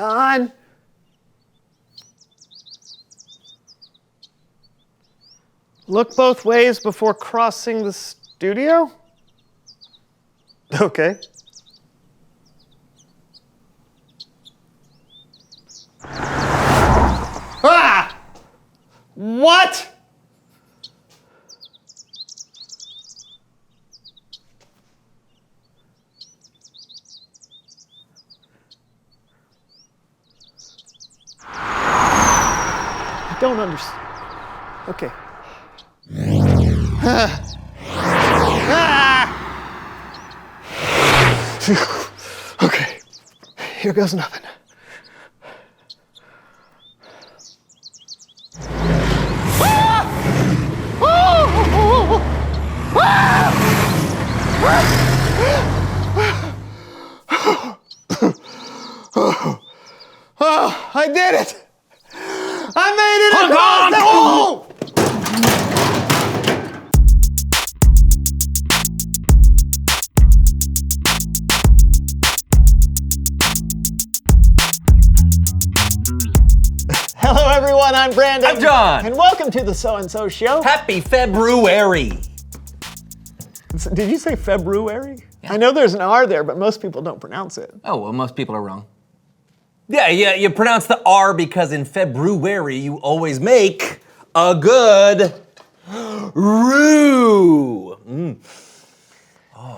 John? Look both ways before crossing the studio? Okay. Ah! What? I don't understand. Okay. Okay, here goes nothing. Oh, I did it! I made it across the hole! Hello everyone, I'm Brandon. I'm John. And welcome to the So-and-So Show. Happy February. Did you say February? Yeah. I know there's an R there, but most people don't pronounce it. Oh, well, most people are wrong. Yeah, you pronounce the R because in February you always make a good roux.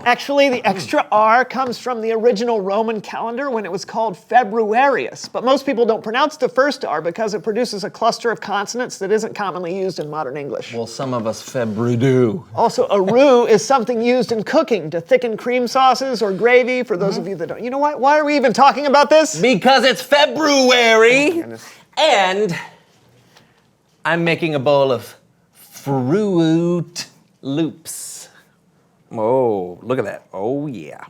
Actually, the extra R comes from the original Roman calendar when it was called Februarius. But most people don't pronounce the first R because it produces a cluster of consonants that isn't commonly used in modern English. Well, some of us February. Also, a roux is something used in cooking to thicken cream sauces or gravy, for those of you that don't. You know what? Why are we even talking about this? Because it's February, Oh, and I'm making a bowl of Fruit Loops. Oh, look at that. Oh, yeah.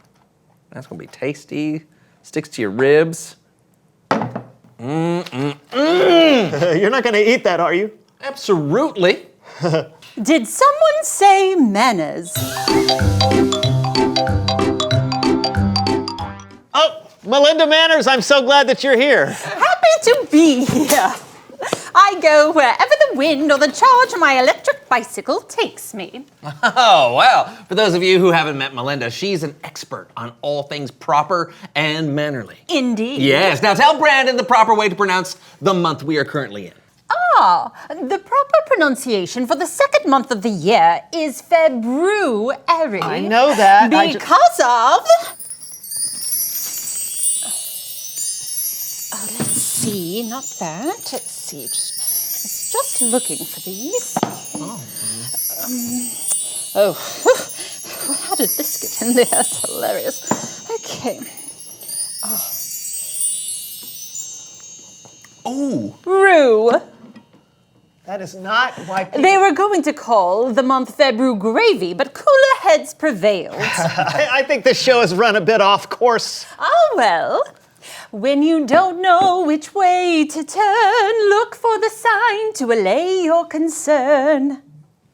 That's gonna be tasty. Sticks to your ribs. You're not going to eat that, are you? Absolutely. Did someone say manners? Oh, Melinda Manners, I'm so glad that you're here. Happy to be here. I go wherever the wind or the charge of my electric bicycle takes me. Oh, well, for those of you who haven't met Melinda, she's an expert on all things proper and mannerly. Indeed. Yes, now tell Brandon the proper way to pronounce the month we are currently in. Ah, the proper pronunciation for the second month of the year is February. I know that. Because of... let's see, not that. Let's see, just looking for these. How did this get in there? That's hilarious. Okay. Oh. Rue. That is not why people... They were going to call the month February gravy, but cooler heads prevailed. I think this show has run a bit off course. Oh, well. When you don't know which way to turn, look for the sign to allay your concern.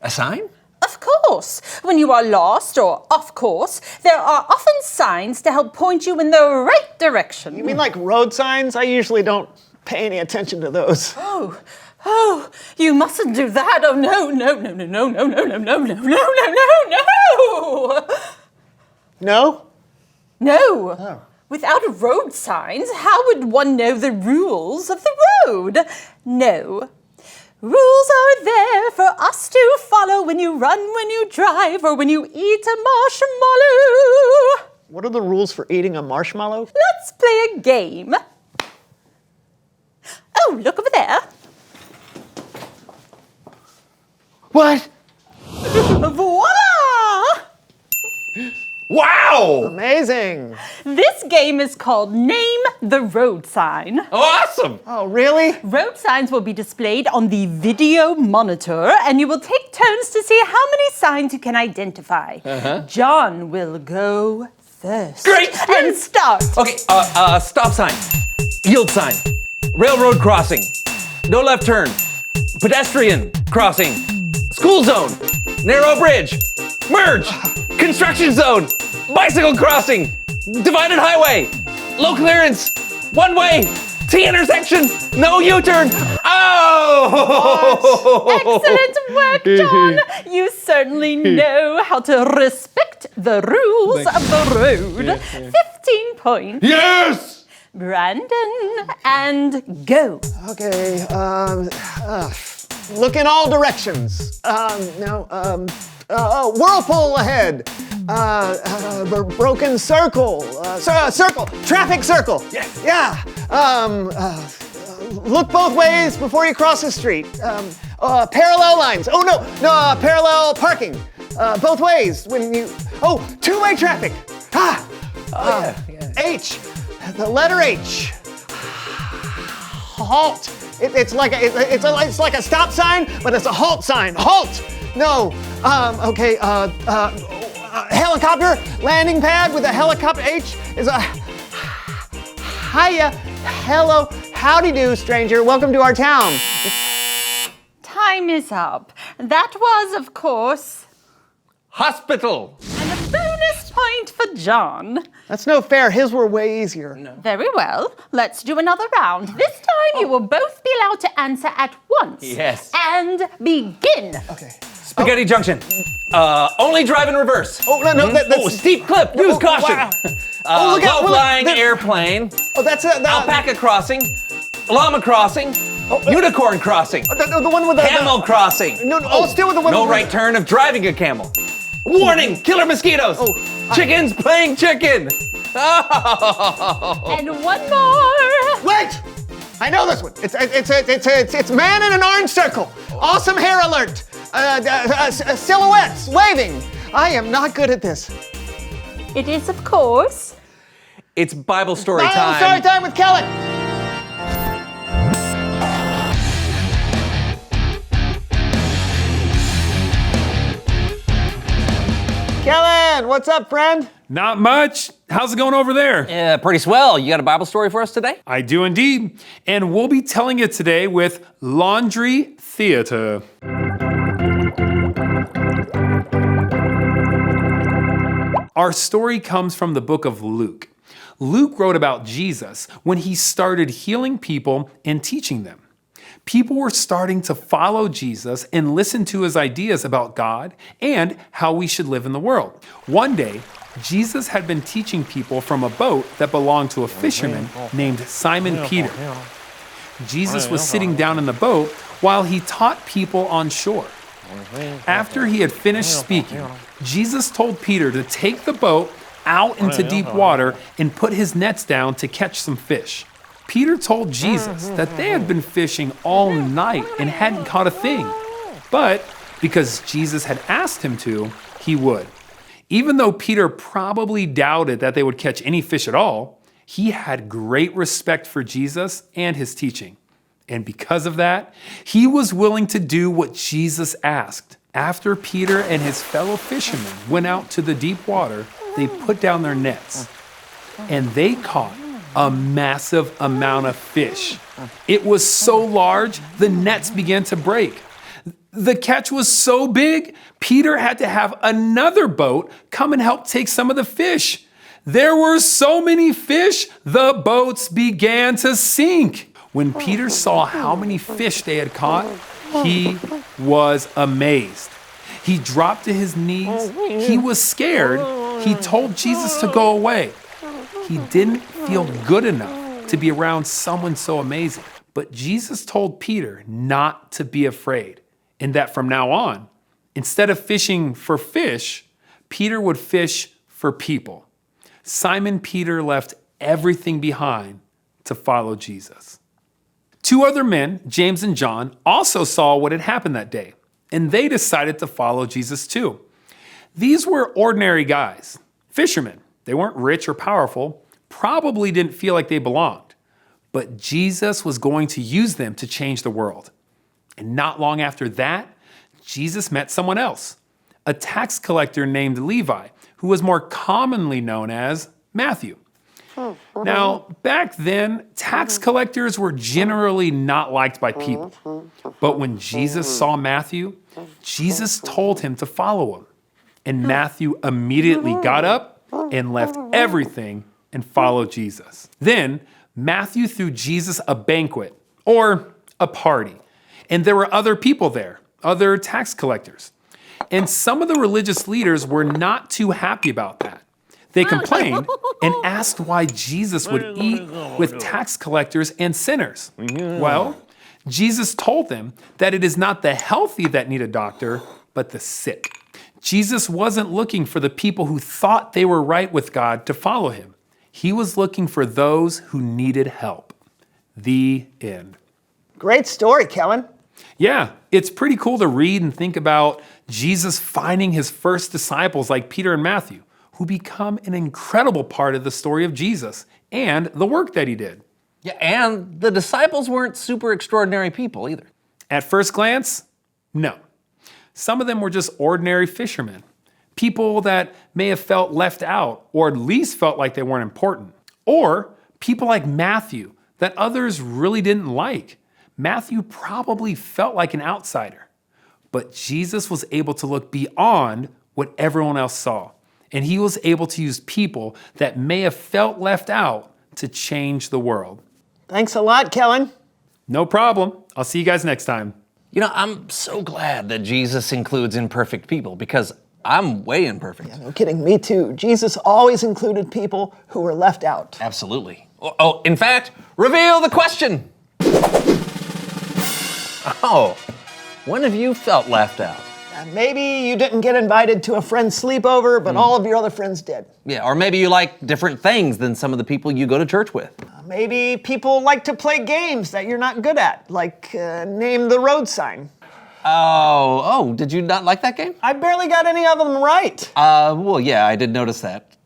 A sign? Of course. When you are lost or off course, there are often signs to help point you in the right direction. You mean like road signs? I usually don't pay any attention to those. Oh, you mustn't do that. Oh, no. No? No. Oh. Without road signs, how would one know the rules of the road? No. Rules are there for us to follow when you run, when you drive, or when you eat a marshmallow. What are the rules for eating a marshmallow? Let's play a game. Oh, look over there. What? Voila! Wow! Amazing. This game is called Name the Road Sign. Awesome! Oh, really? Road signs will be displayed on the video monitor, and you will take turns to see how many signs you can identify. John will go first. Great! And start. Okay, stop sign, yield sign, railroad crossing, no left turn, pedestrian crossing, school zone, narrow bridge, merge, construction zone, bicycle crossing, divided highway, low clearance, one way, T intersection. No U-turn. Oh! Excellent work, John. You certainly know how to respect the rules of the road. 15 points. Yes! Brandon, and go. Okay, look in all directions. Whirlpool ahead. Broken circle. Circle. Traffic circle. Yes. Yeah. Look both ways before you cross the street. Parallel lines. Oh no, parallel parking. Both ways when you. Oh, two-way traffic. H. The letter H. Halt. It's like a stop sign, but it's a halt sign. Halt. No. Okay. Helicopter landing pad with a helicopter. H is a. Hiya. Hello. Howdy do, stranger. Welcome to our town. Time is up. That was, of course, Hospital. and a bonus point for John. That's no fair. His were way easier. No. Very well. Let's do another round. This time you will both be allowed to answer at once. Yes. And begin. Okay. Spaghetti Junction. Only drive in reverse. Oh no, that's Steep cliff. Use Oh, caution. wow. Look out, Low-flying look, airplane. Oh, that's Alpaca crossing. Llama crossing. Unicorn crossing. the one with the Camel crossing. No, still with the one. No with right turn of driving a camel. Warning! Killer mosquitoes. Chickens playing chicken. Oh. And one more. Wait! I know this one. It's man in an orange circle. Awesome hair alert. Silhouettes waving. I am not good at this. It is, of course, It's Bible story Bible time. story time with Kellen. Kellen, what's up, friend? Not much. How's it going over there? Yeah, pretty swell. You got a Bible story for us today? I do indeed. And we'll be telling it today with Laundry Theater. Our story comes from the book of Luke. Luke wrote about Jesus when he started healing people and teaching them. People were starting to follow Jesus and listen to his ideas about God and how we should live in the world. One day, Jesus had been teaching people from a boat that belonged to a fisherman named Simon Peter. Jesus was sitting down in the boat while he taught people on shore. After he had finished speaking, Jesus told Peter to take the boat out into deep water and put his nets down to catch some fish. Peter told Jesus that they had been fishing all night and hadn't caught a thing. But because Jesus had asked him to, he would. Even though Peter probably doubted that they would catch any fish at all, he had great respect for Jesus and his teaching. And because of that, he was willing to do what Jesus asked. After Peter and his fellow fishermen went out to the deep water, they put down their nets. And they caught a massive amount of fish. It was so large, the nets began to break. The catch was so big, Peter had to have another boat come and help take some of the fish. There were so many fish, the boats began to sink. When Peter saw how many fish they had caught, he was amazed. He dropped to his knees. He was scared. He told Jesus to go away. He didn't feel good enough to be around someone so amazing. But Jesus told Peter not to be afraid, and that from now on, instead of fishing for fish, Peter would fish for people. Simon Peter left everything behind to follow Jesus. Two other men, James and John, also saw what had happened that day, and they decided to follow Jesus too. These were ordinary guys, fishermen. They weren't rich or powerful, probably didn't feel like they belonged. But Jesus was going to use them to change the world. And not long after that, Jesus met someone else, a tax collector named Levi, who was more commonly known as Matthew. Now, back then, tax collectors were generally not liked by people. But when Jesus saw Matthew, Jesus told him to follow him. And Matthew immediately got up and left everything and followed Jesus. Then Matthew threw Jesus a banquet, or a party, and there were other people there, other tax collectors. And some of the religious leaders were not too happy about that. They complained and asked why Jesus would eat with tax collectors and sinners. Well, Jesus told them that it is not the healthy that need a doctor, but the sick. Jesus wasn't looking for the people who thought they were right with God to follow him. He was looking for those who needed help. The end. Great story, Kellen. Yeah, it's pretty cool to read and think about Jesus finding his first disciples like Peter and Matthew, who become an incredible part of the story of Jesus and the work that he did. Yeah, and the disciples weren't super extraordinary people either. At first glance, no. Some of them were just ordinary fishermen, people that may have felt left out or at least felt like they weren't important. Or people like Matthew that others really didn't like. Matthew probably felt like an outsider, but Jesus was able to look beyond what everyone else saw. And he was able to use people that may have felt left out to change the world. Thanks a lot, Kellen. No problem. I'll see you guys next time. You know, I'm so glad that Jesus includes imperfect people because I'm way imperfect. No kidding, me too. Jesus always included people who were left out. Absolutely. Oh, in fact, reveal the question. Oh, when have you felt left out? Maybe you didn't get invited to a friend's sleepover, but all of your other friends did. Yeah, or maybe you like different things than some of the people you go to church with. Maybe people like to play games that you're not good at, like name the road sign. Oh, did you not like that game? I barely got any of them right. Well, yeah, I did notice that.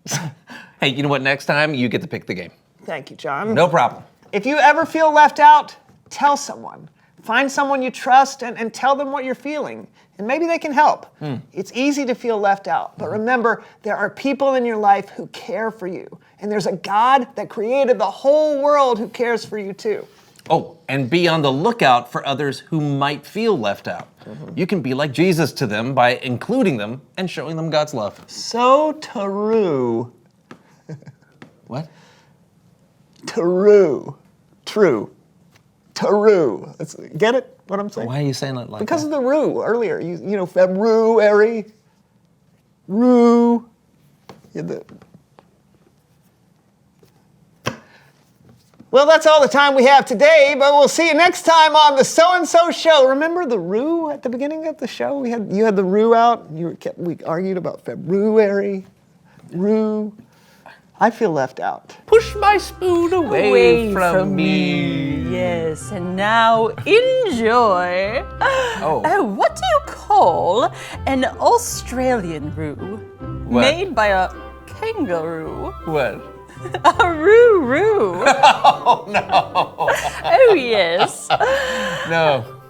Hey, you know what? Next time, you get to pick the game. Thank you, John. No problem. If you ever feel left out, tell someone. Find someone you trust and tell them what you're feeling. And maybe they can help. It's easy to feel left out, but remember, there are people in your life who care for you. And there's a God that created the whole world who cares for you too. Oh, and be on the lookout for others who might feel left out. You can be like Jesus to them by including them and showing them God's love. So true. What? True. Get it? What I'm saying? Why are you saying it like Because that? of the rue earlier. You know, February. Rue. Well, that's all the time we have today, but we'll see you next time on the So-and-So Show. Remember the rue at the beginning of the show? You had the rue out. We argued about February. Rue. I feel left out. Push my spoon away from me. Yes, and now enjoy. Oh, what do you call an Australian roo made by a kangaroo? What? A roo-roo. Oh, no. Oh, yes. No.